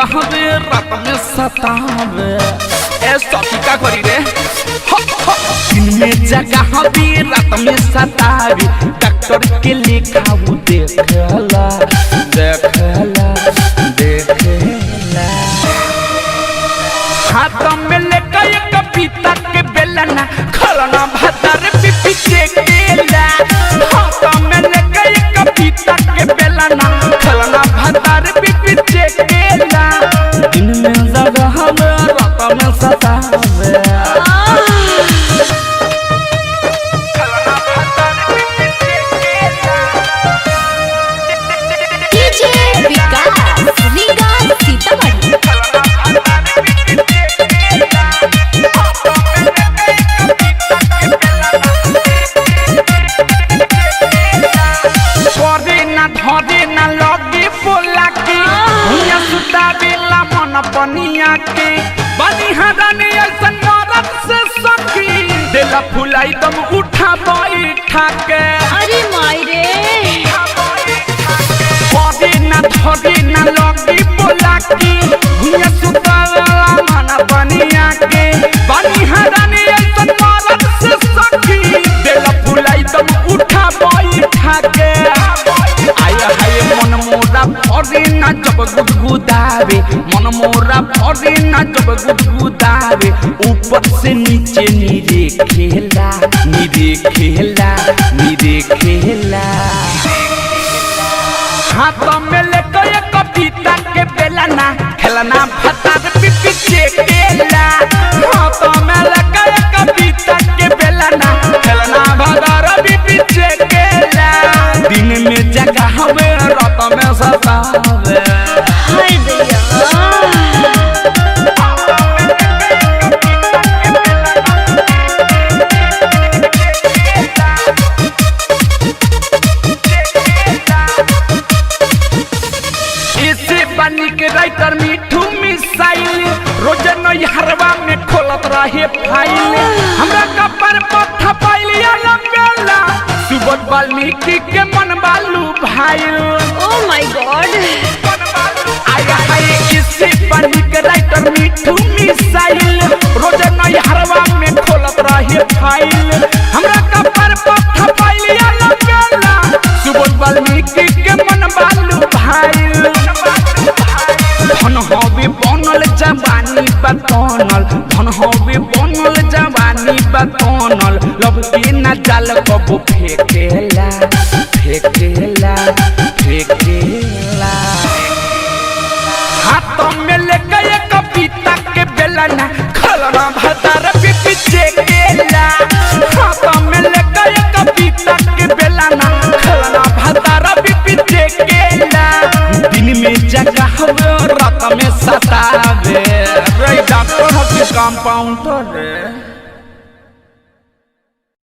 जगावे रात में सतावे ए सखी का करी रे दिन में जगावे रात में सतावे डॉक्टर के लिखाऊ देखला देखला देखला हाथ में लेकर एक पपीता के बेलना खलना भतर पिपी चेकेला हाथ में लेकर एक पपीता के बेलना खलना भतर पिपी चेकेला दिन में जगावे रात में सतावे खलना भतर पिपी चेकेला डीजे विकास रीगा सीतामढ़ी धरे न लगे बोला के भैया सुता बेला मन पनिया के बनी हराने ऐसन मरद से सखी देला फुलाई दम उठा बैठा के अरे माई रे धरे न लगे बोला के भैया सुता बेला मन पनिया के बनी हराने ऐसन मरद से सखी देला फुलाई दम उठा बैठा के मन मोरा भरे ना जब गुदगुदावे मन मोरा भरे ना जब गुदगुदावे ऊपर से नीचे नीरे खेला नीरे खेला नीरे खेला हाथ में लेकर एक पपीता के बेलना खेलना भतर पिपी चेकेला हाथ में लेकर एक पपीता के बेलना खेलना भतर पिपी चेकेला दिन में जगावे रात में सतावे हाय भैया इसे बनी के राइटर मिठू मिसाइल रोज नैहरवा में खोलत रहे फाइल हमरा कपर पर थपाइलिया लंगेला सुबोध वाल्मीकि के मन बालू भाई ओ माय गॉड आया है इसे बनी के राइटर मिठू मिसाइल रोज नैहरवा में खोलत रहे फाइल हमरा कपर पर थपाइलिया लंगेला सुबोध वाल्मीकि के मन बालू भाई धन होवे बनल जवानी बतनल धन होवे बनल जवानी बतनल लब के न जाल कबो फेकेला फेकेला फेकेला हाथ में लेकर एक पपीता के बेलना खलना भतर पिपी चेकेला हाथ में लेकर एक पपीता के बेलना खलना भतर पिपी चेकेला दिन में जगावे रात में सतावे रे डॉक्टर हकी कंपाउंडर रे।